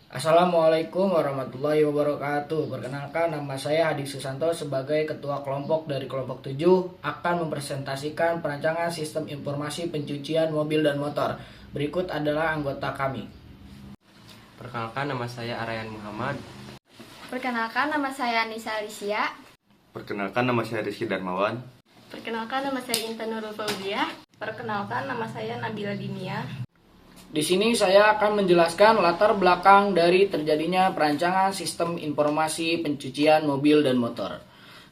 Assalamualaikum warahmatullahi wabarakatuh. Perkenalkan, nama saya Hadi Susanto sebagai Ketua Kelompok dari Kelompok 7 akan mempresentasikan perancangan sistem informasi pencucian mobil dan motor. Berikut adalah anggota kami. Perkenalkan, nama saya Arayan Muhammad. Perkenalkan, nama saya Anissa Alicia. Perkenalkan, nama saya Rizky Darmawan. Perkenalkan, nama saya Intan Nurul Fauziah. Perkenalkan, nama saya Nabila Dinia. Di sini saya akan menjelaskan latar belakang dari terjadinya perancangan sistem informasi pencucian mobil dan motor.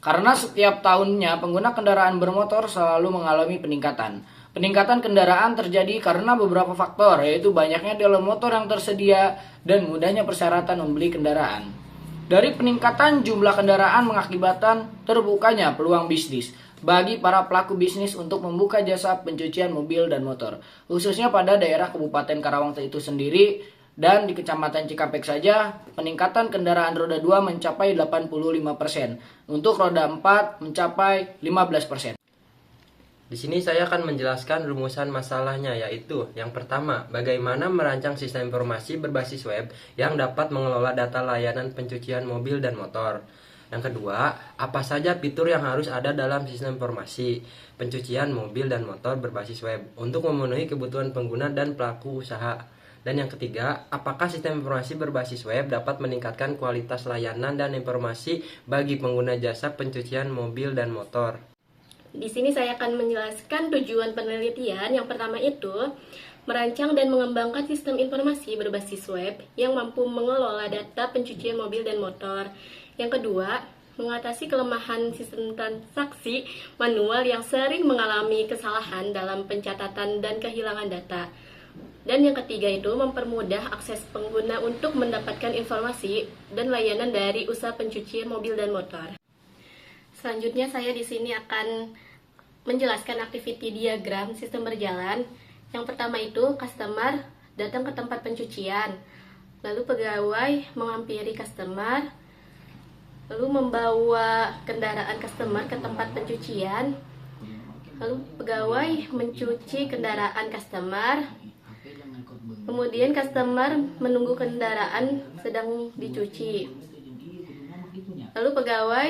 Karena setiap tahunnya pengguna kendaraan bermotor selalu mengalami peningkatan. Peningkatan kendaraan terjadi karena beberapa faktor, yaitu banyaknya dalam motor yang tersedia dan mudahnya persyaratan membeli kendaraan. Dari peningkatan jumlah kendaraan mengakibatkan terbukanya peluang bisnis bagi para pelaku bisnis untuk membuka jasa pencucian mobil dan motor, khususnya pada daerah Kabupaten Karawang itu sendiri. Dan di Kecamatan Cikampek saja, peningkatan kendaraan roda 2 mencapai 85%, untuk roda 4 mencapai 15%. Di sini saya akan menjelaskan rumusan masalahnya, yaitu yang pertama, bagaimana merancang sistem informasi berbasis web yang dapat mengelola data layanan pencucian mobil dan motor. Yang kedua, apa saja fitur yang harus ada dalam sistem informasi pencucian mobil dan motor berbasis web untuk memenuhi kebutuhan pengguna dan pelaku usaha. Dan yang ketiga, apakah sistem informasi berbasis web dapat meningkatkan kualitas layanan dan informasi bagi pengguna jasa pencucian mobil dan motor. Di sini saya akan menjelaskan tujuan penelitian. Yang pertama itu merancang dan mengembangkan sistem informasi berbasis web yang mampu mengelola data pencucian mobil dan motor. Yang kedua, mengatasi kelemahan sistem transaksi manual yang sering mengalami kesalahan dalam pencatatan dan kehilangan data. Dan yang ketiga itu mempermudah akses pengguna untuk mendapatkan informasi dan layanan dari usaha pencucian mobil dan motor. Selanjutnya saya di sini akan menjelaskan activity diagram sistem berjalan. Yang pertama itu customer datang ke tempat pencucian, lalu pegawai menghampiri customer, lalu membawa kendaraan customer ke tempat pencucian, lalu pegawai mencuci kendaraan customer, kemudian customer menunggu kendaraan sedang dicuci, lalu pegawai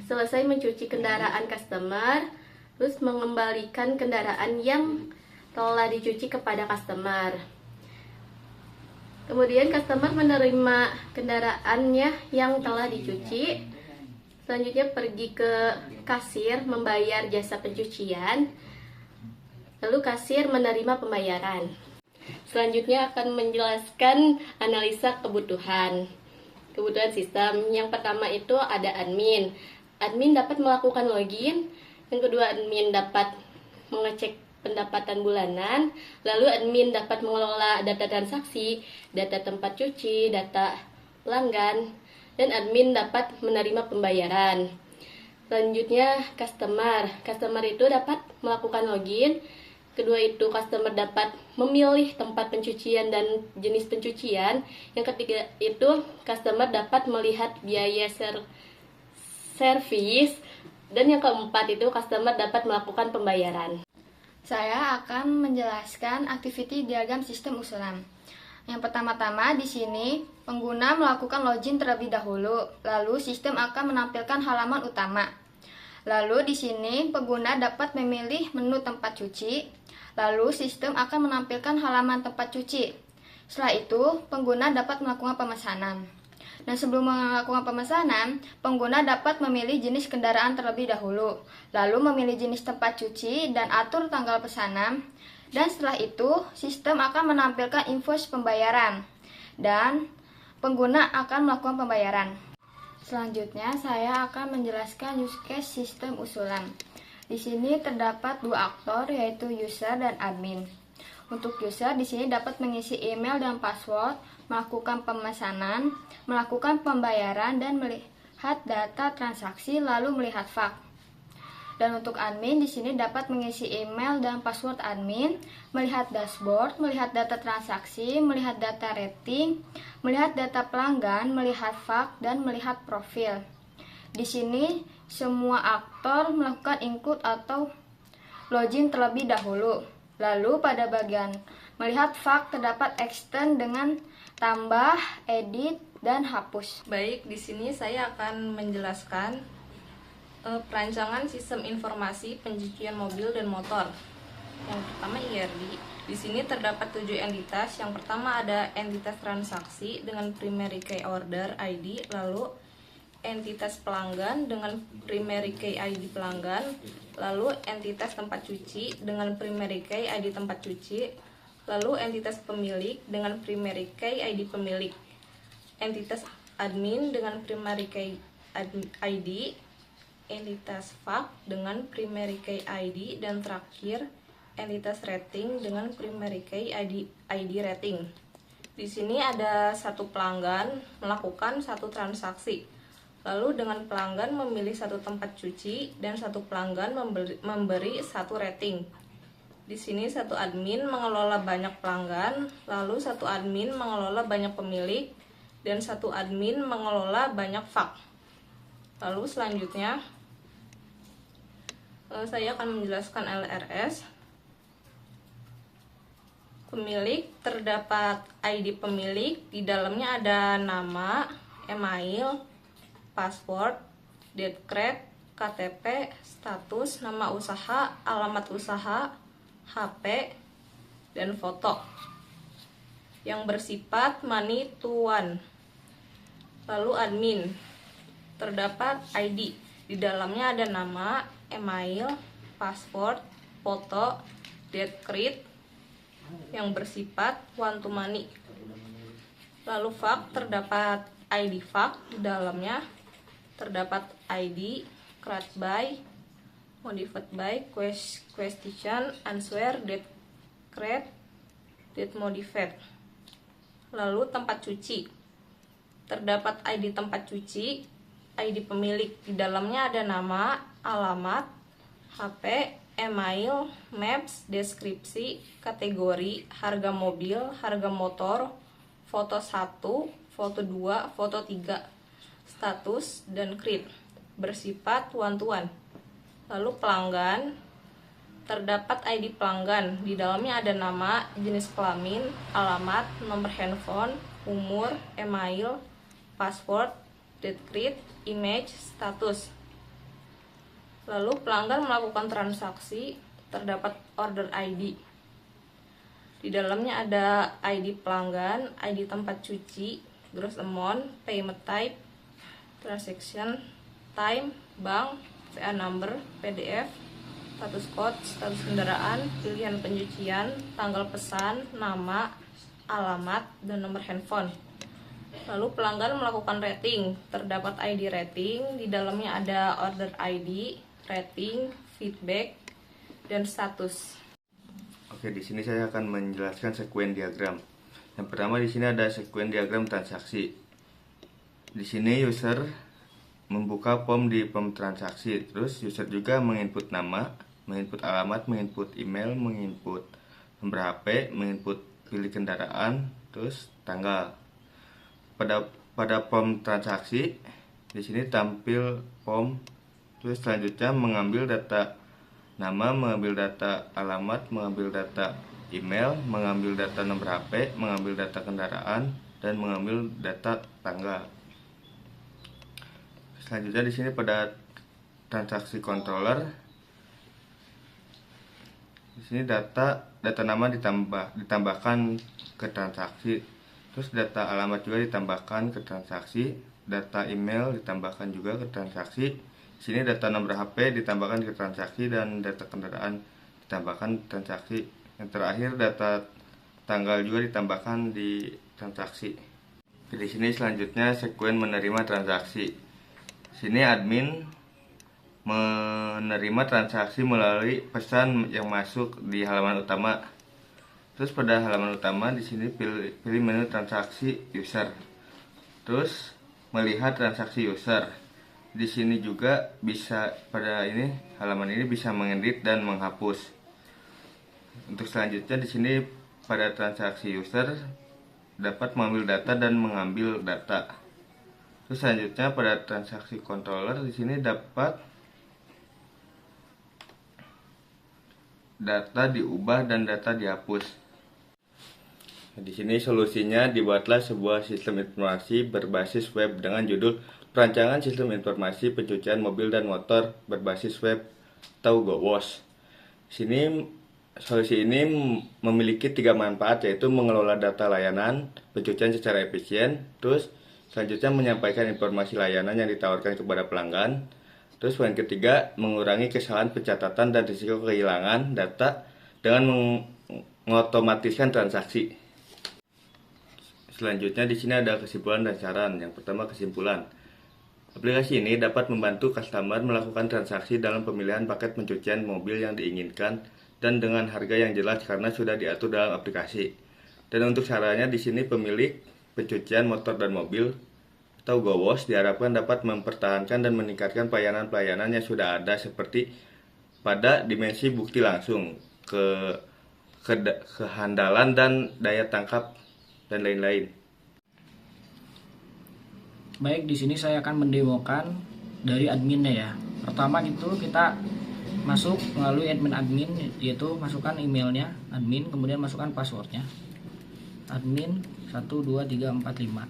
selesai mencuci kendaraan customer, terus mengembalikan kendaraan yang telah dicuci kepada customer. Kemudian customer menerima kendaraannya yang telah dicuci. Selanjutnya pergi ke kasir membayar jasa pencucian. Lalu kasir menerima pembayaran. Selanjutnya akan menjelaskan analisa kebutuhan. Kebutuhan sistem. Yang pertama itu ada admin. Admin dapat melakukan login. Yang kedua, admin dapat mengecek pendapatan bulanan, lalu admin dapat mengelola data transaksi, data tempat cuci, data pelanggan, dan admin dapat menerima pembayaran. Selanjutnya customer itu dapat melakukan login. Kedua itu customer dapat memilih tempat pencucian dan jenis pencucian. Yang ketiga itu customer dapat melihat biaya servis, dan yang keempat itu customer dapat melakukan pembayaran. Saya akan menjelaskan activity diagram sistem usulan. Yang pertama-tama di sini pengguna melakukan login terlebih dahulu, lalu sistem akan menampilkan halaman utama. Lalu di sini pengguna dapat memilih menu tempat cuci, lalu sistem akan menampilkan halaman tempat cuci. Setelah itu, pengguna dapat melakukan pemesanan. Dan sebelum melakukan pemesanan, pengguna dapat memilih jenis kendaraan terlebih dahulu, lalu memilih jenis tempat cuci dan atur tanggal pesanan. Dan setelah itu, sistem akan menampilkan invoice pembayaran dan pengguna akan melakukan pembayaran. Selanjutnya, saya akan menjelaskan use case sistem usulan. Di sini terdapat dua aktor, yaitu user dan admin. Untuk user di sini dapat mengisi email dan password, melakukan pemesanan, melakukan pembayaran, dan melihat data transaksi lalu melihat fak. Dan untuk admin di sini dapat mengisi email dan password admin, melihat dashboard, melihat data transaksi, melihat data rating, melihat data pelanggan, melihat fak, dan melihat profil. Di sini semua aktor melakukan include atau login terlebih dahulu. Lalu pada bagian melihat fak terdapat extend dengan tambah, edit, dan hapus. Baik, di sini saya akan menjelaskan perancangan sistem informasi pencucian mobil dan motor. Yang pertama IRD. Di sini terdapat 7 entitas. Yang pertama ada entitas transaksi dengan primary key order ID, lalu entitas pelanggan dengan primary key ID pelanggan, lalu entitas tempat cuci dengan primary key ID tempat cuci, lalu entitas pemilik dengan primary key ID pemilik, entitas admin dengan primary key ID, entitas fak dengan primary key ID, dan terakhir entitas rating dengan primary key ID rating. Di sini ada satu pelanggan melakukan satu transaksi. Lalu dengan pelanggan memilih satu tempat cuci dan satu pelanggan memberi satu rating. Di sini satu admin mengelola banyak pelanggan, lalu satu admin mengelola banyak pemilik, dan satu admin mengelola banyak fak. Lalu selanjutnya saya akan menjelaskan LRS. Pemilik, terdapat ID pemilik, di dalamnya ada nama, email, password, decret, KTP, status, nama usaha, alamat usaha, HP, dan foto yang bersifat money to one. Lalu admin, terdapat ID, di dalamnya ada nama, email, password, foto, decret yang bersifat one to many. Lalu fak, terdapat ID fak, di dalamnya terdapat ID, create by, modified by, question, answer, date create, date modified. Lalu tempat cuci, terdapat ID tempat cuci, ID pemilik, di dalamnya ada nama, alamat, HP, email, maps, deskripsi, kategori, harga mobil, harga motor, foto 1, foto 2, foto 3, status, dan create, bersifat one to one. Lalu pelanggan, terdapat ID pelanggan, di dalamnya ada nama, jenis kelamin, alamat, nomor handphone, umur, email, password, date create, image, status. Lalu pelanggan melakukan transaksi, terdapat order ID. Di dalamnya ada ID pelanggan, ID tempat cuci, gross amount, payment type, transaction, time, bank, VA number, PDF, status code, status kendaraan, pilihan pencucian, tanggal pesan, nama, alamat, dan nomor handphone. Lalu pelanggan melakukan rating, terdapat ID rating, di dalamnya ada order ID, rating, feedback, dan status. Oke, di sini saya akan menjelaskan sekuen diagram. Yang pertama di sini ada sekuen diagram transaksi. Di sini user membuka form di form transaksi, terus user juga menginput nama, menginput alamat, menginput email, menginput nomor HP, menginput pilih kendaraan, terus tanggal. Pada form transaksi di sini tampil form, terus selanjutnya mengambil data nama, mengambil data alamat, mengambil data email, mengambil data nomor HP, mengambil data kendaraan, dan mengambil data tanggal. Selanjutnya di sini pada transaksi controller, di sini data nama ditambahkan ke transaksi, terus data alamat juga ditambahkan ke transaksi, data email ditambahkan juga ke transaksi. Di sini data nomor HP ditambahkan ke transaksi, dan data kendaraan ditambahkan ke transaksi. Yang terakhir data tanggal juga ditambahkan di transaksi. Di sini selanjutnya sekuen menerima transaksi. Sini admin menerima transaksi melalui pesan yang masuk di halaman utama. Terus pada halaman utama di sini pilih menu transaksi user. Terus melihat transaksi user. Di sini juga bisa pada halaman ini bisa mengedit dan menghapus. Untuk selanjutnya di sini pada transaksi user dapat mengambil data dan mengambil data. Terus selanjutnya pada transaksi controller di sini dapat data diubah dan data dihapus. Di sini solusinya dibuatlah sebuah sistem informasi berbasis web dengan judul Perancangan Sistem Informasi Pencucian Mobil dan Motor Berbasis Web atau GOWOS. Solusi ini memiliki 3 manfaat, yaitu mengelola data layanan pencucian secara efisien, terus selanjutnya menyampaikan informasi layanan yang ditawarkan kepada pelanggan, terus poin ketiga mengurangi kesalahan pencatatan dan risiko kehilangan data dengan mengotomatiskan transaksi. Selanjutnya di sini ada kesimpulan dan saran. Yang pertama, kesimpulan. Aplikasi ini dapat membantu customer melakukan transaksi dalam pemilihan paket pencucian mobil yang diinginkan dan dengan harga yang jelas karena sudah diatur dalam aplikasi. Dan untuk caranya di sini pemilik pencucian motor dan mobil atau GOWOS diharapkan dapat mempertahankan dan meningkatkan pelayanan-pelayanan yang sudah ada seperti pada dimensi bukti langsung, kehandalan dan daya tangkap dan lain-lain. Baik, di sini saya akan mendemokan dari adminnya ya. Pertama itu kita masuk melalui admin, yaitu masukkan emailnya admin, kemudian masukkan passwordnya admin 12345.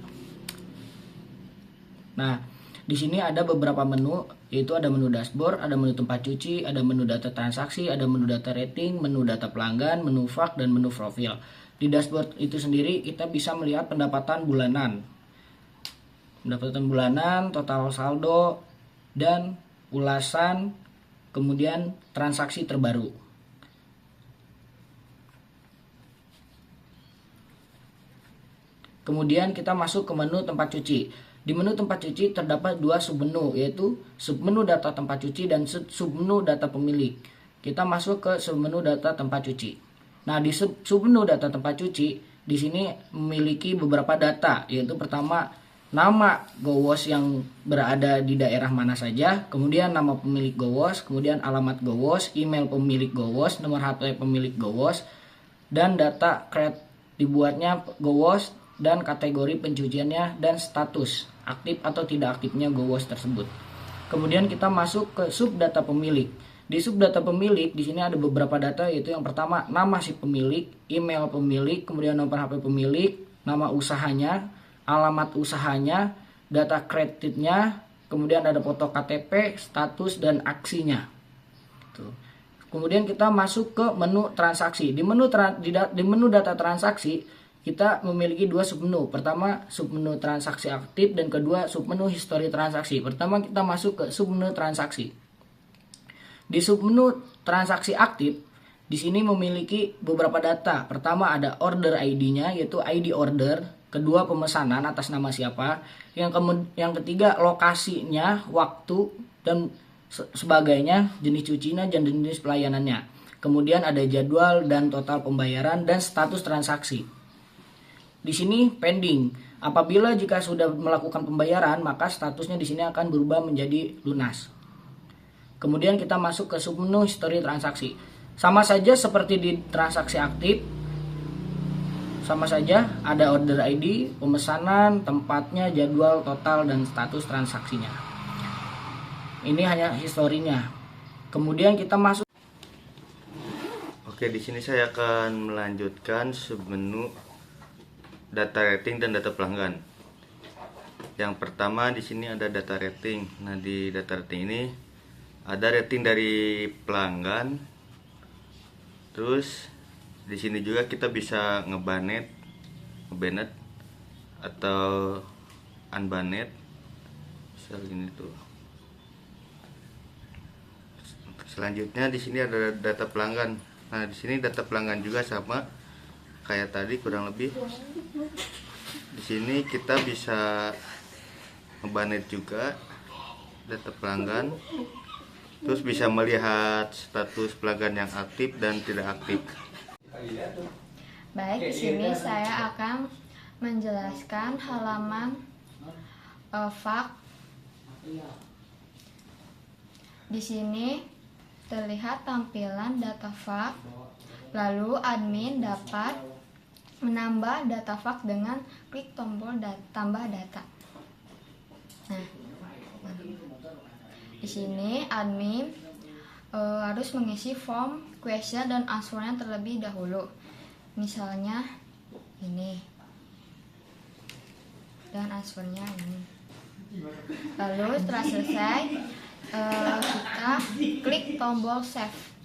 Nah, di sini ada beberapa menu, yaitu ada menu dashboard, ada menu tempat cuci, ada menu data transaksi, ada menu data rating, menu data pelanggan, menu FAQ, dan menu profil. Di dashboard itu sendiri kita bisa melihat pendapatan bulanan, total saldo, dan ulasan, kemudian transaksi terbaru. Kemudian kita masuk ke menu tempat cuci. Di menu tempat cuci terdapat 2 submenu, yaitu submenu data tempat cuci dan submenu data pemilik. Kita masuk ke submenu data tempat cuci. Nah, di submenu data tempat cuci di sini memiliki beberapa data, yaitu pertama nama GOWOS yang berada di daerah mana saja, kemudian nama pemilik GOWOS, kemudian alamat GOWOS, email pemilik GOWOS, nomor HP pemilik GOWOS, dan data create dibuatnya GOWOS, dan kategori pencuciannya, dan status aktif atau tidak aktifnya GOWOS tersebut. Kemudian kita masuk ke subdata pemilik. Di subdata pemilik di sini ada beberapa data, yaitu yang pertama nama si pemilik, email pemilik, kemudian nomor HP pemilik, nama usahanya, alamat usahanya, data kreditnya, kemudian ada foto KTP, status, dan aksinya. Tuh. Kemudian kita masuk ke menu transaksi. Di menu data transaksi kita memiliki 2 submenu. Pertama submenu transaksi aktif dan kedua submenu histori transaksi. Pertama kita masuk ke submenu transaksi. Di submenu transaksi aktif di sini memiliki beberapa data. Pertama ada order ID-nya, yaitu ID order. Kedua pemesanan atas nama siapa. Yang ketiga lokasinya, waktu, dan sebagainya, jenis cucinya dan jenis pelayanannya. Kemudian ada jadwal dan total pembayaran dan status transaksi. Di sini pending. Apabila jika sudah melakukan pembayaran, maka statusnya di sini akan berubah menjadi lunas. Kemudian kita masuk ke submenu histori transaksi. Sama saja seperti di transaksi aktif. Sama saja ada order ID, pemesanan, tempatnya, jadwal, total, dan status transaksinya. Ini hanya historinya. Kemudian kita masuk. Oke, di sini saya akan melanjutkan submenu data rating dan data pelanggan. Yang pertama di sini ada data rating. Nah, di data rating ini ada rating dari pelanggan. Terus di sini juga kita bisa ngebanet atau unbanet. Misalnya ini tuh. Selanjutnya di sini ada data pelanggan. Nah, di sini data pelanggan juga sama kayak tadi kurang lebih. Di sini kita bisa ngebanet juga data pelanggan. Terus bisa melihat status pelanggan yang aktif dan tidak aktif. Baik, di sini saya akan menjelaskan halaman FAQ. Di sini terlihat tampilan data FAQ. Lalu admin dapat menambah data FAQ dengan klik tombol tambah data. Nah, di sini admin harus mengisi form question dan answernya terlebih dahulu. Misalnya ini. Dan answernya ini. Lalu setelah selesai, kita klik tombol save.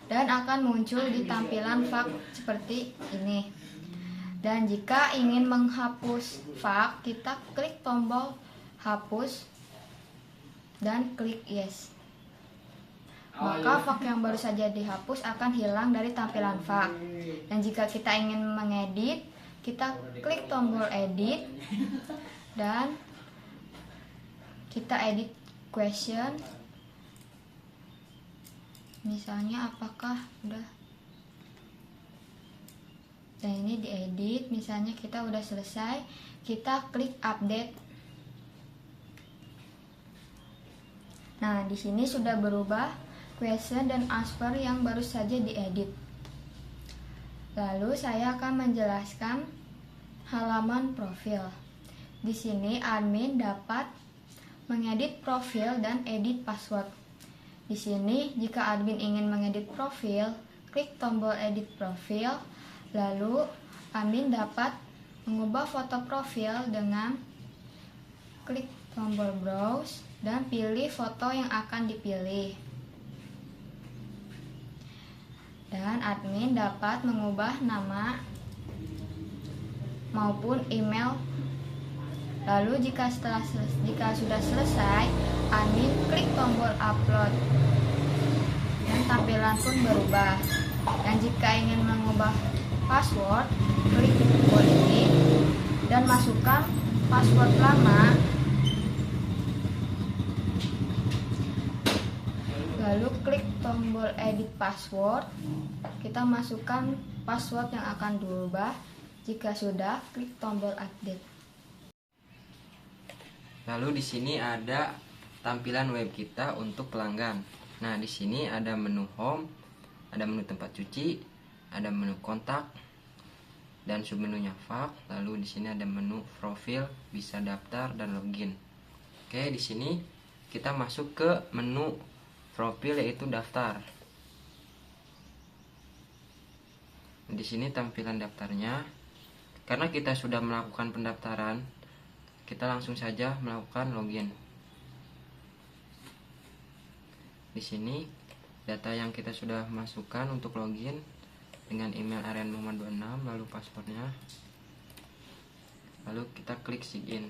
Dan akan muncul di tampilan file seperti ini. Dan jika ingin menghapus file, kita klik tombol hapus dan klik yes. Maka file yang baru saja dihapus akan hilang dari tampilan file. Dan jika kita ingin mengedit, kita klik tombol edit dan kita edit question. Misalnya apakah udah, dan ini diedit. Misalnya kita udah selesai, kita klik update. Nah, di sini sudah berubah question dan answer yang baru saja diedit. Lalu saya akan menjelaskan halaman profil. Di sini admin dapat mengedit profil dan edit password. Di sini jika admin ingin mengedit profil, klik tombol edit profil. Lalu admin dapat mengubah foto profil dengan klik tombol browse dan pilih foto yang akan dipilih. Dan admin dapat mengubah nama maupun email. Lalu jika sudah selesai, admin klik tombol upload dan tampilan pun berubah. Dan jika ingin mengubah password, klik tombol ini dan masukkan password lama. Lalu klik tombol edit password. Kita masukkan password yang akan diubah. Jika sudah, klik tombol update. Lalu di sini ada tampilan web kita untuk pelanggan. Nah, di sini ada menu home, ada menu tempat cuci, ada menu kontak, dan submenunya file. Lalu di sini ada menu profil, bisa daftar dan login. Oke, di sini kita masuk ke menu profil yaitu daftar. Di sini tampilan daftarnya. Karena kita sudah melakukan pendaftaran, kita langsung saja melakukan login. Di sini data yang kita sudah masukkan untuk login dengan email arianmuhammad26, lalu passwordnya. Lalu kita klik sign.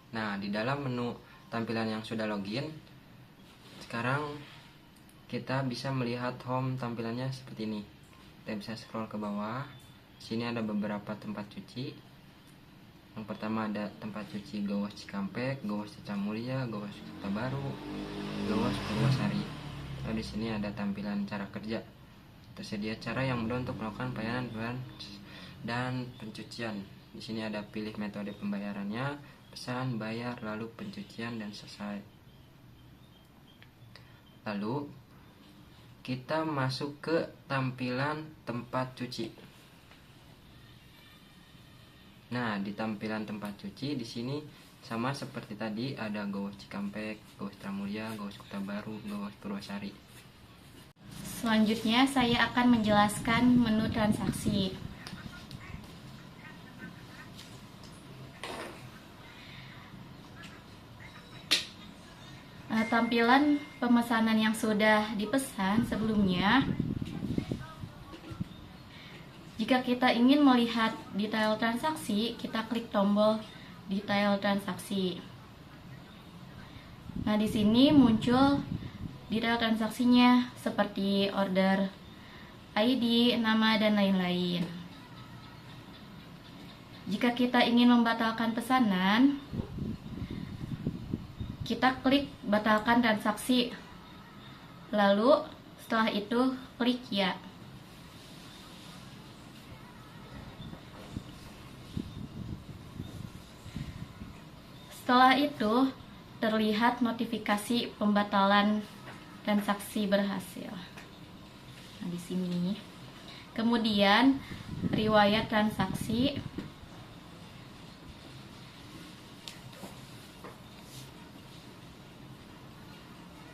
Nah, di dalam menu tampilan yang sudah login, sekarang kita bisa melihat home tampilannya seperti ini. Kita bisa scroll ke bawah. Sini ada beberapa tempat cuci. Yang pertama ada tempat cuci Gowas Cikampek, Gowas Cicamulya, Gowas Kota Baru, Gowas Purwosari. Lalu di sini ada tampilan cara kerja. Tersedia cara yang mudah untuk melakukan pelayanan dan pencucian. Di sini ada pilih metode pembayarannya, pesan, bayar, lalu pencucian dan selesai. Lalu kita masuk ke tampilan tempat cuci. Nah, di tampilan tempat cuci di sini sama seperti tadi, ada Gowas Cikampek, Gowas Tramulya, Gowas Kota Baru, Gowas Purwosari. Selanjutnya saya akan menjelaskan menu transaksi. Tampilan pemesanan yang sudah dipesan sebelumnya. Jika kita ingin melihat detail transaksi, kita klik tombol detail transaksi. Nah, di sini muncul detail transaksinya seperti order ID, nama, dan lain-lain. Jika kita ingin membatalkan pesanan, kita klik batalkan transaksi. Lalu setelah itu klik ya. Setelah itu terlihat notifikasi pembatalan transaksi berhasil. Nah, di sini. Kemudian riwayat transaksi.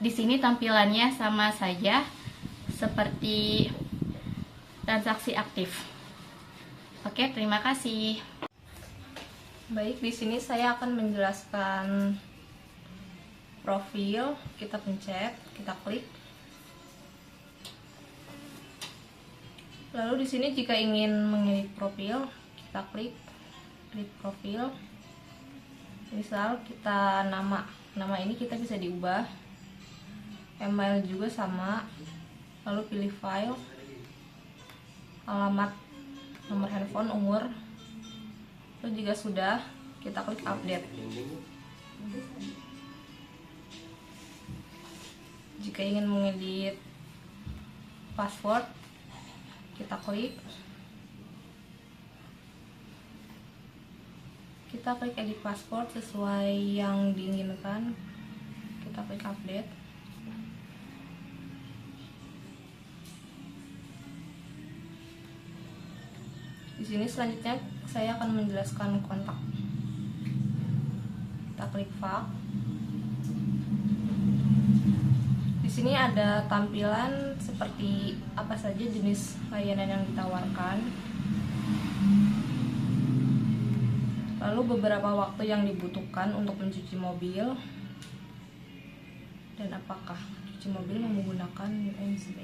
Di sini tampilannya sama saja seperti transaksi aktif. Oke, terima kasih. Baik, di sini saya akan menjelaskan profil. Kita pencet, kita klik. Lalu di sini jika ingin mengedit profil, kita klik profil. Misal kita nama ini kita bisa diubah. Email juga sama. Lalu pilih file, alamat, nomor handphone, umur. Lalu jika sudah, kita klik update. Jika ingin mengedit password, kita klik edit password sesuai yang diinginkan. Kita klik update. Di sini selanjutnya saya akan menjelaskan kontak. Kita klik file. Di sini ada tampilan seperti apa saja jenis layanan yang ditawarkan. Lalu beberapa waktu yang dibutuhkan untuk mencuci mobil, dan apakah cuci mobil menggunakan USB.